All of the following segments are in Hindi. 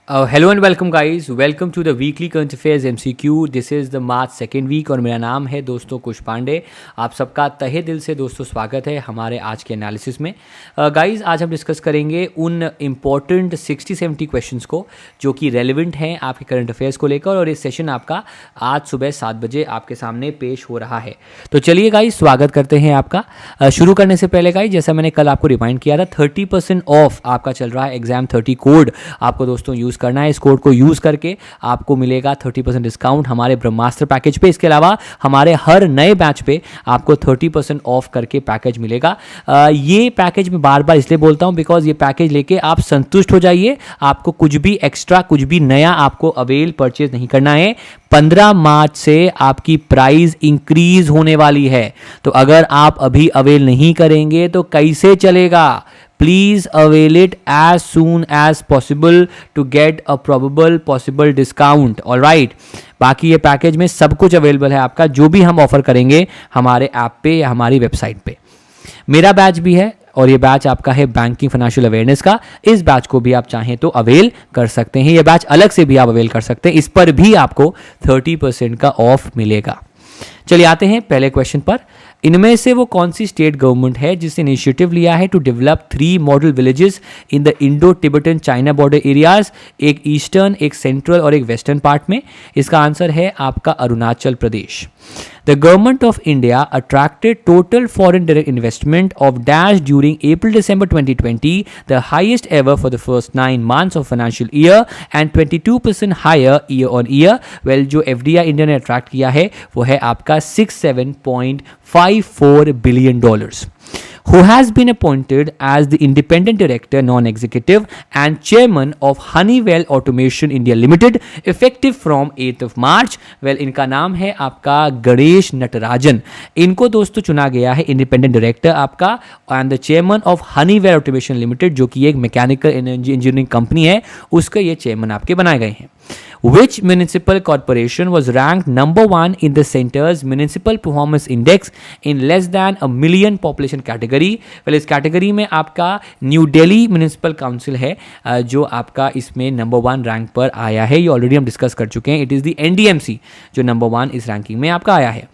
Hello and welcome guys, welcome to the weekly current affairs MCQ. This is the March second week और मेरा नाम है दोस्तों कुश पांडे। आप सबका तहे दिल से दोस्तों स्वागत है हमारे आज के एनालिसिस में। गाइस आज हम डिस्कस करेंगे उन इम्पॉर्टेंट 60-70 क्वेश्चंस को जो कि रेलिवेंट हैं आपके करंट अफेयर्स को लेकर, और ये सेशन आपका आज सुबह 7 बजे आपके सामने पेश हो रहा है। तो चलिए गाइस स्वागत करते हैं आपका। शुरू करने से पहले गाइस, जैसा मैंने कल आपको रिमाइंड किया था, 30% ऑफ आपका चल रहा है एग्जाम 30 कोड आपको दोस्तों यूज़ करना है। इस कोड को यूज़ करके आपको मिलेगा 30% डिस्काउंट हमारे ब्रह्मास्त्र पैकेज पे। इसके अलावा हमारे हर नए बैच पे आपको 30% ऑफ करके पैकेज मिलेगा। ये पैकेज मैं बार बार इसलिए बोलता हूँ बिकॉज ये पैकेज लेके आप संतुष्ट हो जाइए। आपको कुछ भी एक्स्ट्रा, कुछ भी नया आपको अवेल परचेज नहीं करना है। 15 मार्च से आपकी प्राइस इंक्रीज होने वाली है, तो अगर आप अभी अवेल नहीं करेंगे तो कैसे चलेगा। Please avail it as soon as possible to get a probable possible discount. All right. बाकी ये पैकेज में सब कुछ अवेलेबल है आपका, जो भी हम ऑफर करेंगे हमारे ऐप पे या हमारी वेबसाइट पे। मेरा बैच भी है और ये बैच आपका है बैंकिंग फाइनेंशियल अवेयरनेस का। इस बैच को भी आप चाहें तो अवेल कर सकते हैं। ये बैच अलग से भी आप अवेल कर सकते हैं। इस पर भी आपको 30% का ऑफ मिलेगा। चलिए आते हैं पहले क्वेश्चन पर। इनमें से वो कौन सी स्टेट गवर्नमेंट है जिसने इनिशिएटिव लिया है to develop 3 model villages in the Indo Tibetan China border areas, एक ईस्टर्न, एक सेंट्रल और एक वेस्टर्न पार्ट में। इसका आंसर है आपका Arunachal Pradesh. The government of India attracted total foreign direct investment of dash during April-December 2020, the highest ever for the first 9 months of financial year and 22% higher year on year. Well, जो FDI इंडिया ने अट्रैक्ट किया है वो है आपका $67.54 billion. Who has been appointed as the independent director, non-executive and chairman of Honeywell Automation India Limited effective from 8th of March. Well, इनका नाम है आपका गणेश नटराजन। इनको दोस्तों चुना गया है इंडिपेंडेंट डायरेक्टर आपका and the chairman of Honeywell automation limited, जो कि एक मैकेनिकल इंजीनियरिंग कंपनी है, उसके ये चेयरमैन आपके बनाए गए हैं। Which municipal corporation was ranked number 1 in the center's municipal performance index in less than a million population category? Well, इस कैटेगरी में आपका न्यू दिल्ली म्यूनिसिपल काउंसिल है जो आपका इसमें नंबर 1 रैंक पर आया है। ये ऑलरेडी हम डिस्कस कर चुके हैं। इट इज़ द NDMC जो नंबर 1 इस रैंकिंग में आपका आया है।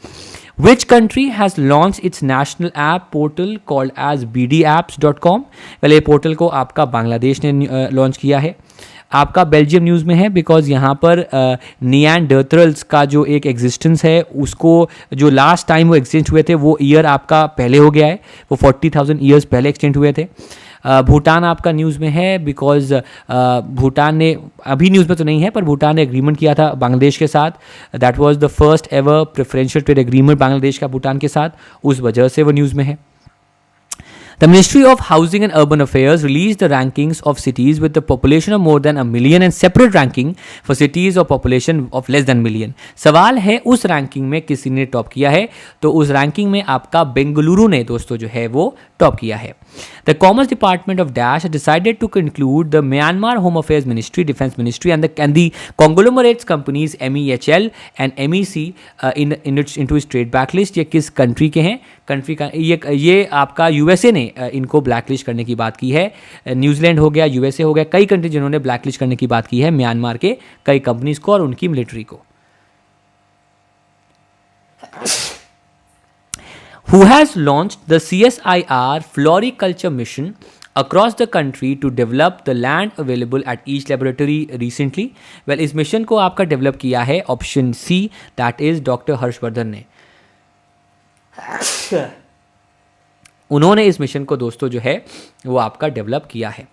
Which country has launched its national app portal called as bdapps.com? Well, ये पोर्टल को आपका बांग्लादेश ने लॉन्च किया है। आपका बेल्जियम न्यूज़ में है बिकॉज यहाँ पर निएंडरथल्स का जो एक एग्जिस्टेंस है उसको जो लास्ट टाइम वो एक्सचेंज हुए थे वो ईयर आपका पहले हो गया है, वो 40,000 ईयर्स पहले एक्सचेंज हुए थे। भूटान आपका न्यूज़ में है बिकॉज भूटान ने अभी न्यूज़ में तो नहीं है पर भूटान ने एग्रीमेंट किया था बांग्लादेश के साथ। That was the first ever preferential trade agreement Bangladesh का भूटान के साथ, उस वजह से वो न्यूज़ में है। The Ministry of Housing and Urban Affairs released the rankings of cities with the population of more than a million and separate ranking for cities of population of less than million. सवाल है उस रैंकिंग में किसी ने टॉप किया है, तो उस रैंकिंग में आपका बेंगलुरु ने दोस्तों जो है वो टॉप किया है। The Commerce Department of Dash decided to conclude the Myanmar Home Affairs Ministry, Defense Ministry and the conglomerates companies MEHL and MEC into its trade blacklist. ये किस कंट्री के हैं? कंट्री का ये आपका USA ने इनको ब्लैकलिस्ट करने की बात की है। न्यूजीलैंड हो गया, USA हो गया, कई कंट्री जिन्होंने ब्लैकलिस्ट करने की बात की है म्यांमार के कई कंपनीज को और उनकी मिलिट्री को। Who has launched the CSIR floriculture mission across the country to develop the land available at each laboratory recently? Well, इस मिशन को आपका डेवलप किया है option C, that is doctor Harsh Vardhan ने। उन्होंने इस मिशन को दोस्तों जो है वो आपका डेवलप किया है।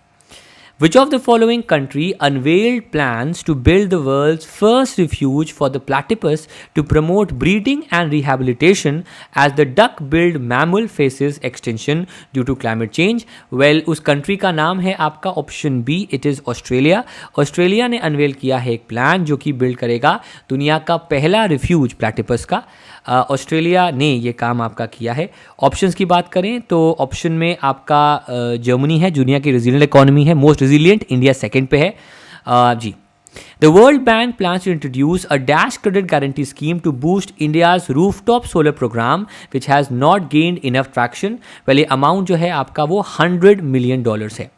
Which of the following country unveiled plans to build the world's first refuge for the platypus to promote breeding and rehabilitation as the duck-billed mammal faces extinction due to climate change? Well, उस country का नाम है आपका option B, it is Australia. Australia ने अनवेल किया है एक प्लान जो कि बिल्ड करेगा दुनिया का पहला रिफ्यूज प्लैटिपस का। ऑस्ट्रेलिया ने ये काम आपका किया है। ऑप्शंस की बात करें तो ऑप्शन में आपका जर्मनी है, दुनिया की रेजिलिएंट इकोनॉमी है, मोस्ट रेजिलिएंट, इंडिया सेकंड पे है जी। The World Bank plans to introduce a dash credit guarantee scheme to boost India's rooftop solar program, which has not gained enough traction. Well, ये अमाउंट जो है आपका वो $100 million है।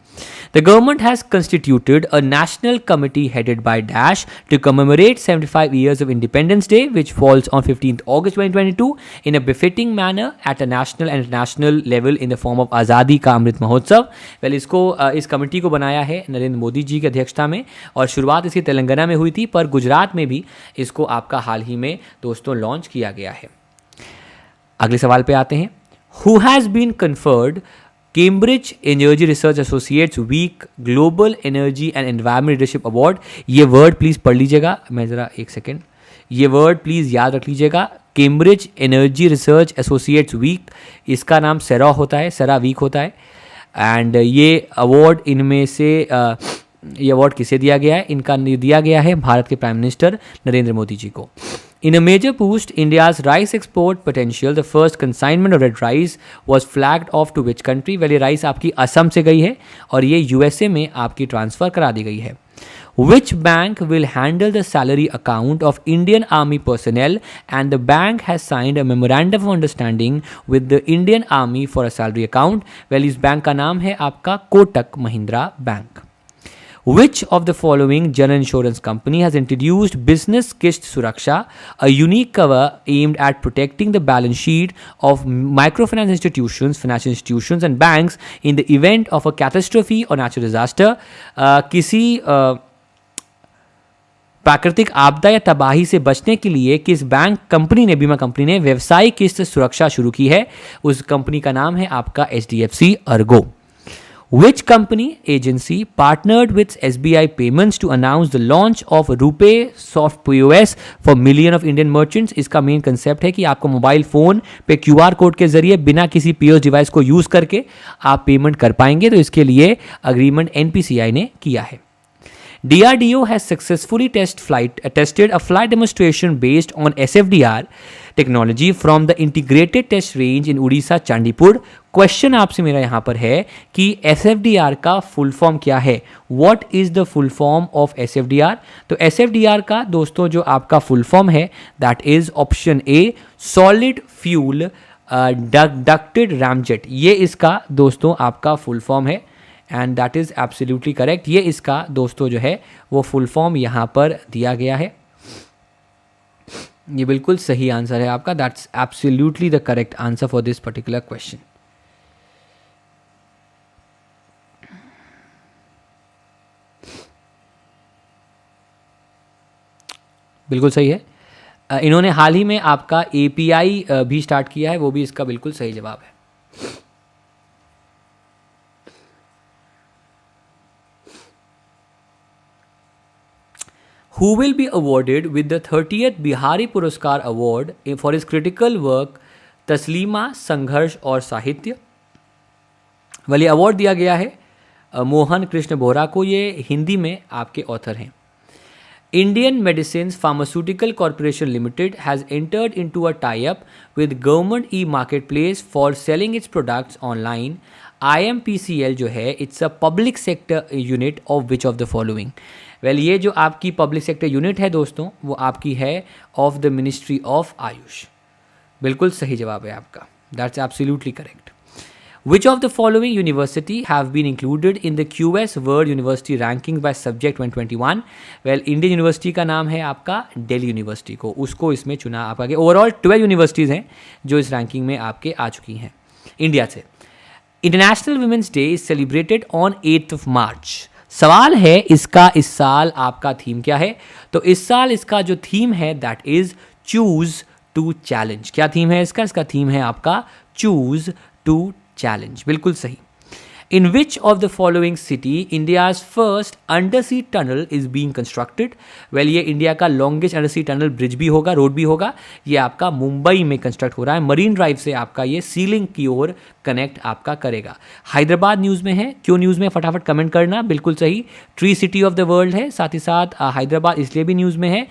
The government has constituted a national committee headed by Dash to commemorate 75 years of Independence Day, which falls on 15th August 2022, in a befitting manner at a national and international level in the form of Azadi का अमृत महोत्सव. वेल इसको इस कमेटी को बनाया है नरेंद्र मोदी जी की अध्यक्षता में और शुरुआत इसकी तेलंगाना में हुई थी, पर गुजरात में भी इसको आपका हाल ही में दोस्तों लॉन्च किया गया है. अगले सवाल पे आते हैं. Who has been conferred Cambridge energy research associates week global energy and environment leadership award. ये वर्ड प्लीज़ पढ़ लीजिएगा, मैं ज़रा एक सेकेंड, ये वर्ड प्लीज़ याद रख लीजिएगा. Cambridge energy research associates week, इसका नाम सेरा होता है, सेरा वीक होता है. एंड ये अवार्ड इनमें से ये अवार्ड किसे दिया गया है? इनका दिया गया है भारत के प्राइम मिनिस्टर नरेंद्र मोदी जी को. In a major boost, India's rice export potential, the first consignment of red rice was flagged off to which country? Well, ये राइस आपकी असम से गई है और ये यूएसए में आपकी ट्रांसफ़र करा दी गई है. Which bank will handle the salary account of Indian Army personnel? And the bank has signed a memorandum of understanding with the Indian Army for a salary account. Well, इस बैंक का नाम है आपका Kotak Mahindra bank. Which of the following general insurance company has introduced Business Kist Suraksha, a unique cover aimed at protecting the balance sheet of microfinance institutions, financial institutions and banks in the event of a catastrophe or natural disaster? किसी प्राकृतिक आपदा या तबाही से बचने के लिए किस बैंक कंपनी ने, बीमा कंपनी ने व्यवसायिक किस्त सुरक्षा शुरू की है? उस कंपनी का नाम है आपका HDFC Ergo. Which company agency partnered with SBI Payments to announce the launch of RuPay Soft POS for million of Indian merchants? इसका मेन कंसेप्ट है कि आपको मोबाइल फ़ोन पे QR कोड के जरिए बिना किसी POS डिवाइस को यूज़ करके आप पेमेंट कर पाएंगे. तो इसके लिए अग्रीमेंट NPCI ने किया है. DRDO has successfully tested a flight demonstration based on SFDR technology from the integrated test range in Odisha Chandipur. Question आपसे मेरा यहाँ पर है कि SFDR का फुल फॉर्म क्या है? What is the full form of SFDR? तो SFDR का दोस्तों जो आपका फुल फॉर्म है that is option A solid fuel ducted ramjet. ये इसका दोस्तों आपका फुल फॉर्म है and that is absolutely correct. ये इसका दोस्तों जो है वो फुल फॉर्म यहाँ पर दिया गया है. ये बिल्कुल सही आंसर है आपका. That's absolutely the correct answer for this particular question. बिल्कुल सही है. इन्होंने हाल ही में आपका API भी स्टार्ट किया है, वो भी इसका बिल्कुल सही जवाब है. Who will be awarded with the 30th Bihari Puraskar Award for his critical work Taslima, संघर्ष और साहित्य? वाली अवार्ड दिया गया है मोहन कृष्ण बोहरा को. ये हिंदी में आपके ऑथर हैं. Indian Medicines Pharmaceutical Corporation Limited has entered into a tie-up with Government e-Marketplace for selling its products online. IMPCL जो है it's a public sector unit of which of the following? Well, ये जो आपकी पब्लिक सेक्टर यूनिट है दोस्तों वो आपकी है of the ministry of Ayush. बिल्कुल सही जवाब है आपका. That's absolutely correct. Which of the following university have been included in the QS World University Rankings by Subject 2021? Well, Indian university का नाम है आपका दिल्ली यूनिवर्सिटी को, उसको इसमें चुना आपका. ओवरऑल 12 यूनिवर्सिटीज़ हैं जो इस रैंकिंग में आपके आ चुकी हैं इंडिया से. International women's day is celebrated on 8th of March. सवाल है इसका इस साल आपका थीम क्या है? तो इस साल इसका जो थीम है that is choose to challenge. क्या थीम है इसका? इसका थीम है आपका चूज टू चैलेंज. बिल्कुल सही. In which of the following city India's first undersea tunnel is being constructed? Well, ये इंडिया का लॉन्गेस्ट अंडरसी टनल ब्रिज भी होगा, रोड भी होगा. ये आपका मुंबई में कंस्ट्रक्ट हो रहा है. मरीन ड्राइव से आपका ये सीलिंग की ओर कनेक्ट आपका करेगा. हैदराबाद न्यूज़ में है. क्यों न्यूज़ में? फटाफट कमेंट करना. बिल्कुल सही. Tree city of the world है. साथ ही साथ हैदराबाद इसलिए भी न्यूज़ में है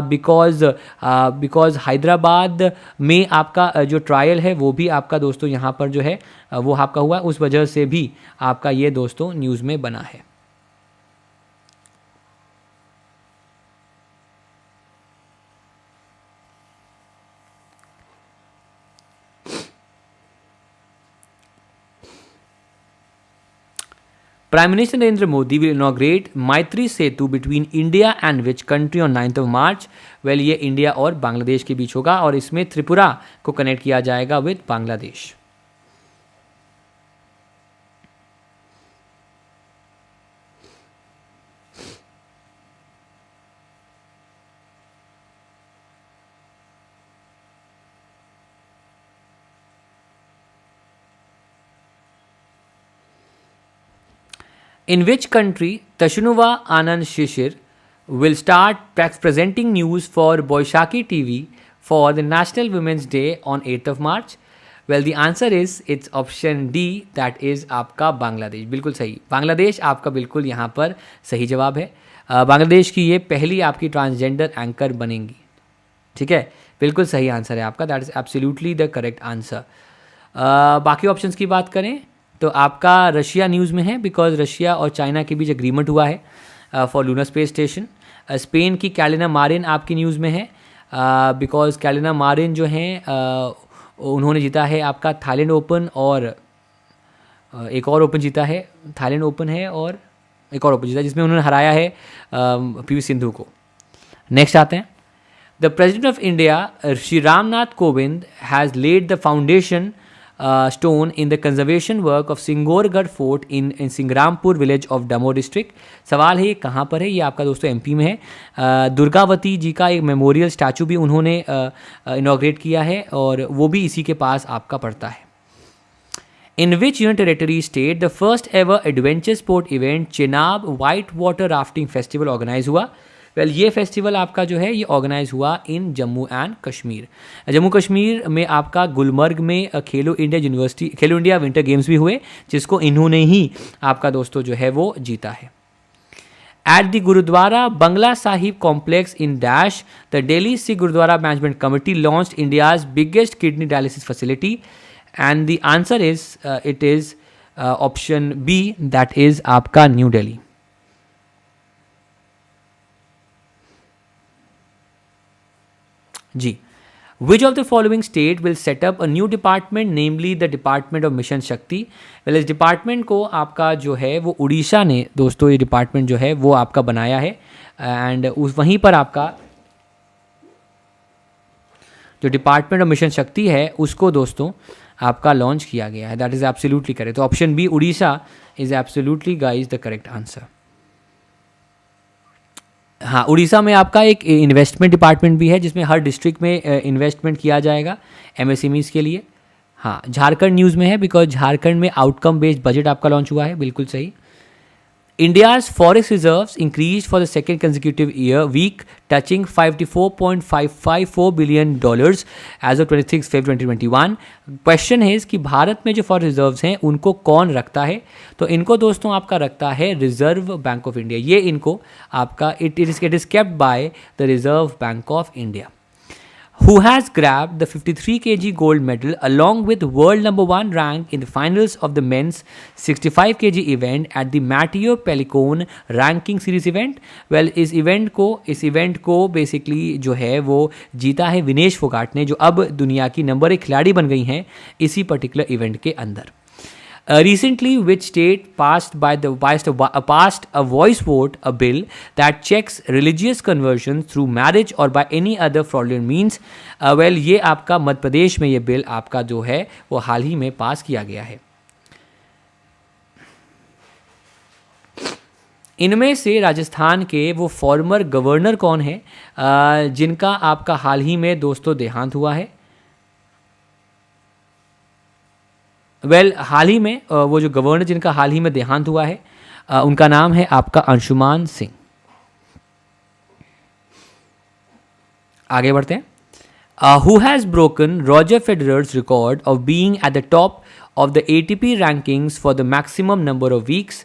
बिकॉज हैदराबाद में आपका जो ट्रायल है वो भी आपका दोस्तों यहाँ पर जो है वो आपका हुआ, उस वजह से भी आपका ये दोस्तों न्यूज़ में बना है. Prime Minister Narendra Modi will inaugurate Maitri Setu between India and which country on 9th of March? Well, ये इंडिया और बांग्लादेश के बीच होगा और इसमें त्रिपुरा को कनेक्ट किया जाएगा with Bangladesh. In which country Tashunuva Anand Shishir will start presenting news for Boishaki TV for the National Women's Day on 8th of March? Well, the answer is it's option D, that is आपका बांग्लादेश. बिल्कुल सही, बांग्लादेश आपका बिल्कुल यहाँ पर सही जवाब है. बांग्लादेश की ये पहली आपकी ट्रांसजेंडर एंकर बनेंगी. ठीक है, बिल्कुल सही आंसर है आपका. That is absolutely the correct answer. बाकी ऑप्शंस की बात करें तो आपका रशिया न्यूज़ में है, बिकॉज रशिया और चाइना के बीच एग्रीमेंट हुआ है for lunar space station. Spain की कैलिना मारिन आपकी न्यूज़ में है, बिकॉज कैलिना मारिन जो हैं उन्होंने जीता है आपका थाईलैंड ओपन, और एक और ओपन जीता है, थाईलैंड ओपन है और एक और ओपन जीता जिसमें उन्होंने हराया है पीवी सिंधु को. नेक्स्ट आते हैं. The president of India Shri Ram Nath Kovind has laid the foundation stone in the conservation work of Singorgarh Fort in Singrampur village of Damoh district. सवाल है ये कहाँ पर है? ये आपका दोस्तों एमपी में है. दुर्गावती जी का एक मेमोरियल स्टैचू भी उन्होंने इनॉग्रेट किया है और वो भी इसी के पास आपका पड़ता है. In which union territory state the first ever adventure sport event Chenab White Water Rafting Festival organize हुआ? वेल ये फेस्टिवल आपका जो है ये ऑर्गेनाइज हुआ इन जम्मू एंड कश्मीर. जम्मू कश्मीर में आपका गुलमर्ग में खेलो इंडिया विंटर गेम्स भी हुए, जिसको इन्होंने ही आपका दोस्तों जो है वो जीता है. At the Gurdwara Bangla Sahib complex in dash the Delhi Sikh Gurdwara management committee launched India's biggest kidney dialysis facility, and the answer is it is option B, that is आपका न्यू दिल्ली. जी. Which of the following state will set up a new department, namely the Department of Mission Shakti? Well, इस डिपार्टमेंट को आपका जो है वो उड़ीसा ने दोस्तों ये डिपार्टमेंट जो है वो आपका बनाया है, एंड उस वहीं पर आपका जो डिपार्टमेंट ऑफ मिशन शक्ति है उसको दोस्तों आपका लॉन्च किया गया है. That is absolutely correct. तो option B Odisha is absolutely guys the correct answer. हाँ, उड़ीसा में आपका एक इन्वेस्टमेंट डिपार्टमेंट भी है जिसमें हर डिस्ट्रिक्ट में इन्वेस्टमेंट किया जाएगा एमएसएमईज़ के लिए. हाँ, झारखंड न्यूज़ में है बिकॉज झारखंड में आउटकम बेस्ड बजट आपका लॉन्च हुआ है. बिल्कुल सही. India's forest reserves increased for the second consecutive week, touching $54.554 billion as of 26 February 2021. Question है कि भारत में जो फॉरेस्ट रिजर्व्स हैं उनको कौन रखता है? तो इनको दोस्तों आपका रखता है रिजर्व बैंक ऑफ इंडिया. ये इनको आपका it is kept by the reserve bank of India. Who has grabbed the 53 kg gold medal along with world #1 rank in the finals of the men's 65 kg event at the Matteo Pellicone ranking series event? Well, इस इवेंट को बेसिकली जो है वो जीता है विनेश फोगाट ने, जो अब दुनिया की नंबर 1 खिलाड़ी बन गई हैं इसी पर्टिकुलर इवेंट के अंदर. Recently, which state passed a voice vote a bill that checks religious conversions through marriage or by any other fraudulent means? Well, ये आपका मध्य प्रदेश में ये बिल आपका जो है वो हाल ही में पास किया गया है. इनमें से राजस्थान के वो फॉर्मर गवर्नर कौन है जिनका आपका हाल ही में दोस्तों देहांत हुआ है? हाल ही में वो जो गवर्नर जिनका हाल ही में देहांत हुआ है उनका नाम है आपका अंशुमान सिंह. आगे बढ़ते हैं. Who has broken Roger Federer's record of being at the top of the ATP rankings for the maximum number of weeks?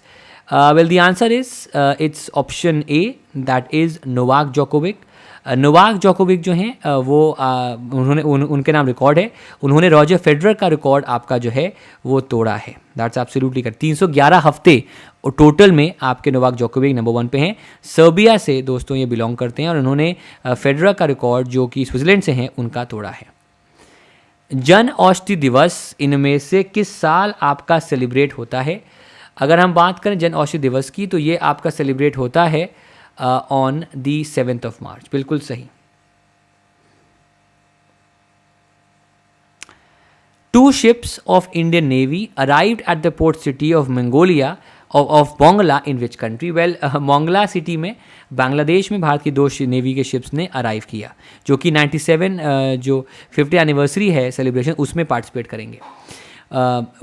Well, the answer is it's option A, that is Novak Djokovic. Novak Djokovic जो हैं वो उनके नाम रिकॉर्ड है. उन्होंने रॉजर फेडरर का रिकॉर्ड आपका जो है वो तोड़ा है. That's absolutely correct. 311 हफ्ते और टोटल में आपके नोवाक जोकोविक नंबर 1 पे हैं. सर्बिया से दोस्तों ये बिलोंग करते हैं और उन्होंने फेडरर का रिकॉर्ड जो कि स्विट्जरलैंड से हैं उनका तोड़ा है. जन औषधि दिवस इनमें से किस साल आपका सेलिब्रेट होता है? अगर हम बात करें जन औषधि दिवस की तो ये आपका सेलिब्रेट होता है on the 7th of March। बिल्कुल सही। Two ships of Indian Navy arrived at the port city of Mongolia of Bongla in which country? Well, Mongla city में बांग्लादेश में भारत की दो नेवी के शिप्स ने अराइव किया, जो कि 97 जो 50th एनिवर्सरी है सेलिब्रेशन उसमें पार्टिसिपेट करेंगे।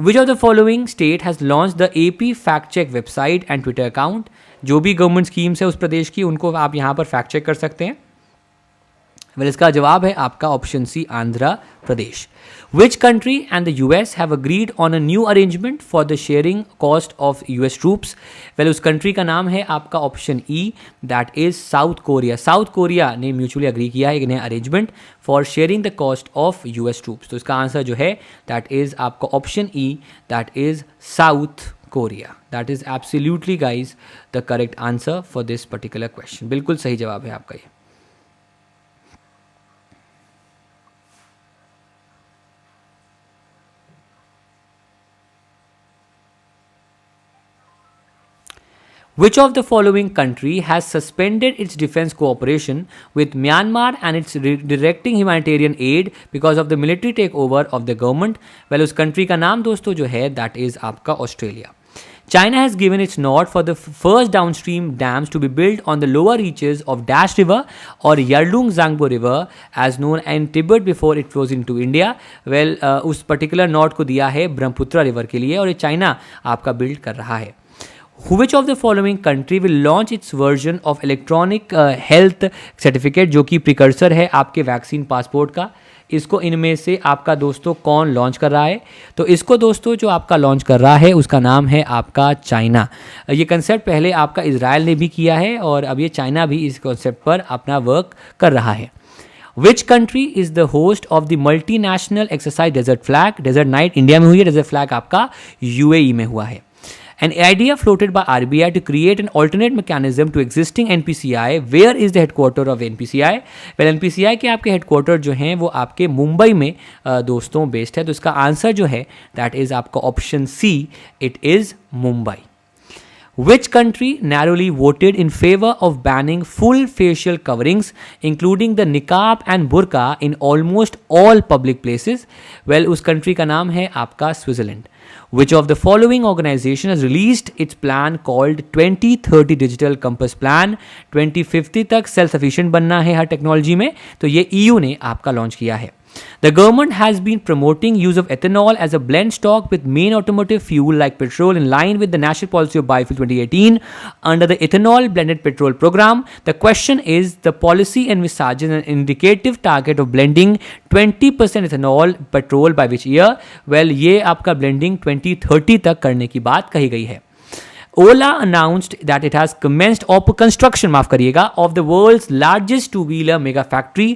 Which of the following state has launch the AP fact check website and Twitter account? जो भी गवर्नमेंट स्कीम्स है उस प्रदेश की उनको आप यहाँ पर फैक्ट चेक कर सकते हैं। वेल, इसका जवाब है आपका option C, Andhra Pradesh. Which country and the US have agreed on a new arrangement for the sharing cost of US troops? Well, उस कंट्री का नाम है आपका option E, that is south Korea. South Korea ने म्यूचुअली अग्री किया है एक नया arrangement for sharing the cost of US troops. तो इसका आंसर जो है दैट इज आपका option E, that is south Korea. That is absolutely guys the correct answer for this particular question. बिल्कुल सही जवाब है आपका ये। Which of the following country has suspended its defense cooperation with Myanmar and its redirecting humanitarian aid because of the military takeover of the government? Well, उस country का नाम दोस्तों जो है that is आपका Australia. China has given its nod for the first downstream dams to be built on the lower reaches of Dash River or Yarlung Zangbo River as known in Tibet before it flows into India. Well, उस particular nod को दिया है ब्रह्मपुत्र रिवर के लिए और ये चाइना आपका बिल्ड कर रहा है। Which of the following country will launch its version of electronic health certificate, जो कि प्रिकर्सर है आपके वैक्सीन पासपोर्ट का? इसको इनमें से आपका दोस्तों कौन लॉन्च कर रहा है? तो इसको दोस्तों जो आपका लॉन्च कर रहा है उसका नाम है आपका चाइना। ये कंसेप्ट पहले आपका इजराइल ने भी किया है और अब ये चाइना भी इस कॉन्सेप्ट पर अपना वर्क कर रहा है। Which country is the host of the multinational exercise Desert Flag? Desert knight India में हुई है, डेजर्ट फ्लैग आपका UAE में हुआ है। An idea floated by RBI to create an alternate mechanism to existing NPCI. Where is the headquarter of NPCI? Well, NPCI के आपके headquarter जो हैं वो आपके मुंबई में दोस्तों बेस्ड है। तो इसका आंसर जो है that is आपका option C, it is Mumbai. Which country narrowly voted in favor of banning full facial coverings, including the niqab and burqa in almost all public places? Well, उस country का नाम है आपका Switzerland. Which of the following organization has released its plan called 2030 Digital Compass Plan? 2050 तक सेल्फ सफिशिएंट बनना है हर टेक्नोलॉजी में, तो ये EU ने आपका लॉन्च किया है। The government has been promoting use of ethanol as a blend stock with main automotive fuel like petrol in line with the National Policy of Biofuel 2018 under the Ethanol Blended Petrol Program. The question is, the policy envisages an indicative target of blending 20% ethanol petrol by which year? Well, ये आपका blending 2030 तक करने की बात कही गई है। Ola announced that it has commenced construction माफ करिएगा of the world's largest two-wheeler mega factory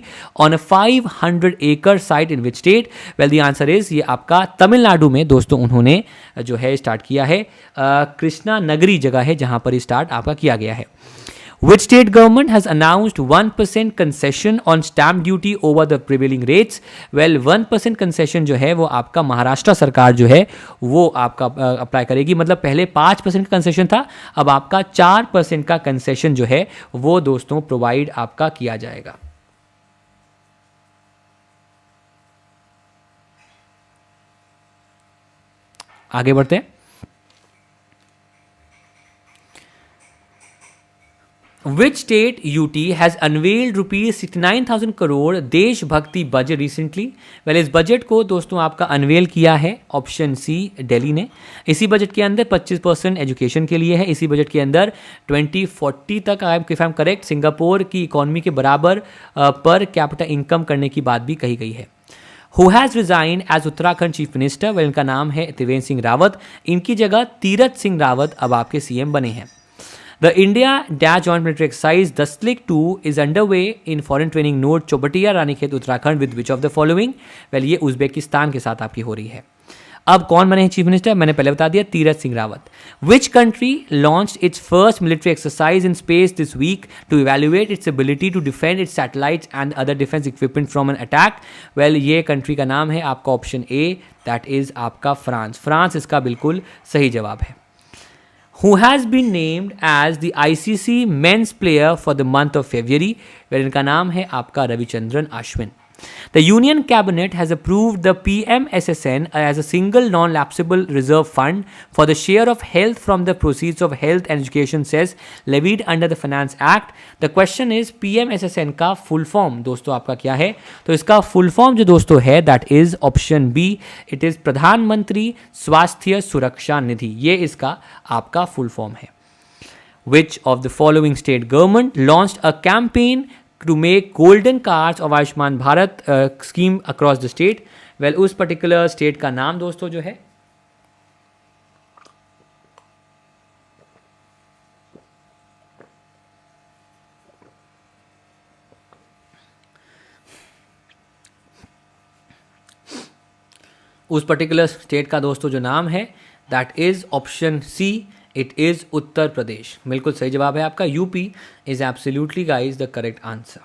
on a 500-acre site in which state? Well, the answer is ये आपका तमिलनाडु में दोस्तों उन्होंने जो है स्टार्ट किया है। कृष्णा नगरी जगह है जहाँ पर स्टार्ट आपका किया गया है। Which state government has announced 1% concession on stamp duty over the prevailing rates? Well, 1% concession जो है वो आपका महाराष्ट्र सरकार जो है वो आपका अप्लाई करेगी। मतलब पहले 5% का कंसेशन था, अब आपका 4% का कंसेशन जो है वो दोस्तों प्रोवाइड आपका किया जाएगा। आगे बढ़ते हैं। Which state UT has unveiled rupees 69,000 crore देशभक्ति बजट रिसेंटली? वेल, इस बजट को दोस्तों आपका अनवेल किया है ऑप्शन सी, दिल्ली ने। इसी बजट के अंदर 25% एजुकेशन के लिए है। इसी बजट के अंदर 2040 तक if I am correct Singapore की इकोनॉमी के बराबर पर कैपिटा इनकम करने की बात भी कही गई है। Who has resigned as Uttarakhand chief minister? Well, इनका नाम है त्रिवेंद्र सिंह रावत। इनकी जगह तीरथ सिंह रावत अब आपके CM बने हैं। The India-Dash Joint Military Exercise Daslik 2 is underway in foreign training node Chobatiya Ranikhet Uttarakhand with which of the following? Well, ये उज्बेकिस्तान के साथ आपकी हो रही है। अब कौन बने हैं चीफ मिनिस्टर? मैंने पहले बता दिया, Tirath Singh Rawat. Which country launched its first military exercise in space this week to evaluate its ability to defend its satellites and other defense equipment from an attack? Well, ये कंट्री का नाम है आपका ऑप्शन ए, दैट इज आपका फ्रांस। फ्रांस इसका बिल्कुल सही जवाब है। who has been named as the ICC men's player for the month of February, where इनका नाम है आपका Ravichandran Ashwin. The Union Cabinet has approved the PMSSN as a single non-lapsable reserve fund for the share of health from the proceeds of health and education cess levied under the Finance Act. The question is PMSSN का full form दोस्तों आपका क्या है? तो इसका full form जो दोस्तों है that is option B. It is प्रधानमंत्री स्वास्थ्य सुरक्षा निधि. ये इसका आपका full form है. Which of the following state government launched a campaign to make golden cards of Ayushman Bharat scheme across the state? Well, उस particular state का नाम दोस्तों जो है उस पर्टिकुलर स्टेट का दोस्तों जो नाम है that is option C. It is Uttar Pradesh. बिल्कुल सही जवाब है आपका. UP is absolutely guys the correct answer.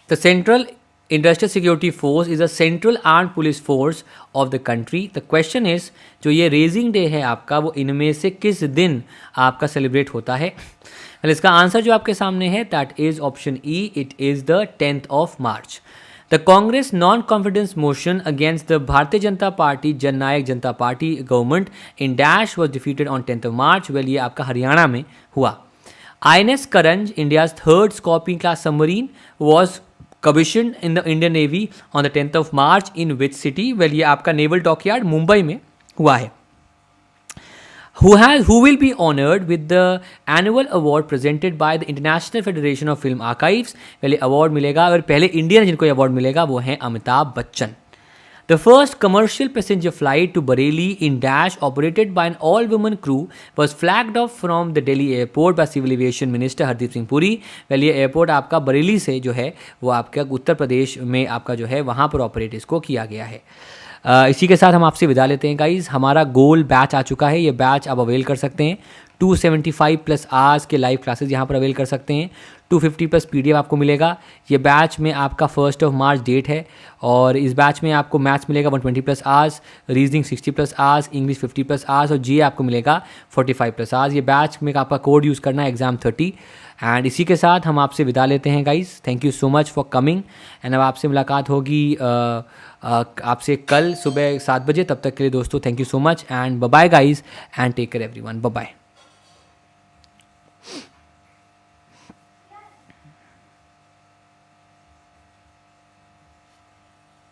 The Central Industrial Security Force is a central armed police force of the country. The question is जो ये रेजिंग डे है आपका वो इनमें से किस दिन आपका सेलिब्रेट होता है? well, इसका आंसर जो आपके सामने है that is option E. It is the 10th of March. The Congress non-confidence motion against the Bharatiya Janata Party Jannayak Janata Party government in Dash was defeated on 10th of March. well, ये आपका हरियाणा में हुआ. INS Karanj, India's third Scorpion class submarine, was commissioned in the Indian Navy on the 10th of March in which city? well, ये आपका नेवल डॉकयार्ड मुंबई में हुआ है. Who will be honored with the annual award presented by the International Federation of Film Archives? well, ये अवार्ड मिलेगा और पहले इंडियन जिनको अवार्ड मिलेगा वो हैं Amitabh Bachchan. The first commercial passenger flight to Bareilly in Dash operated by an all-women crew was flagged off from the Delhi airport by Civil Aviation Minister Hardeep Singh Puri. well, ये एयरपोर्ट आपका बरेली से जो है वो आपका उत्तर प्रदेश में आपका जो है वहाँ पर ऑपरेट इसको किया गया है. इसी के साथ हम आपसे विदा लेते हैं गाइज. हमारा गोल बैच आ चुका है. ये बैच आप अवेल कर सकते हैं. 275 प्लस आवर्स के लाइव क्लासेस यहाँ पर अवेल कर सकते हैं. 250 प्लस PDF आपको मिलेगा. ये बैच में आपका 1st of March डेट है और इस बैच में आपको मैथ्स मिलेगा 120 plus hours, reasoning 60 plus hours, English 50 plus hours और जी आपको मिलेगा 45 प्लस आवर्स. ये बैच में आपका कोड यूज़ करना है एग्जाम 30. एंड इसी के साथ हम आपसे विदा लेते हैं guys. Thank you so much for coming. And अब आपसे मुलाकात होगी आपसे कल सुबह 7 बजे. तब तक के लिए दोस्तों thank you so much and bye bye guys and take care everyone. Bye bye.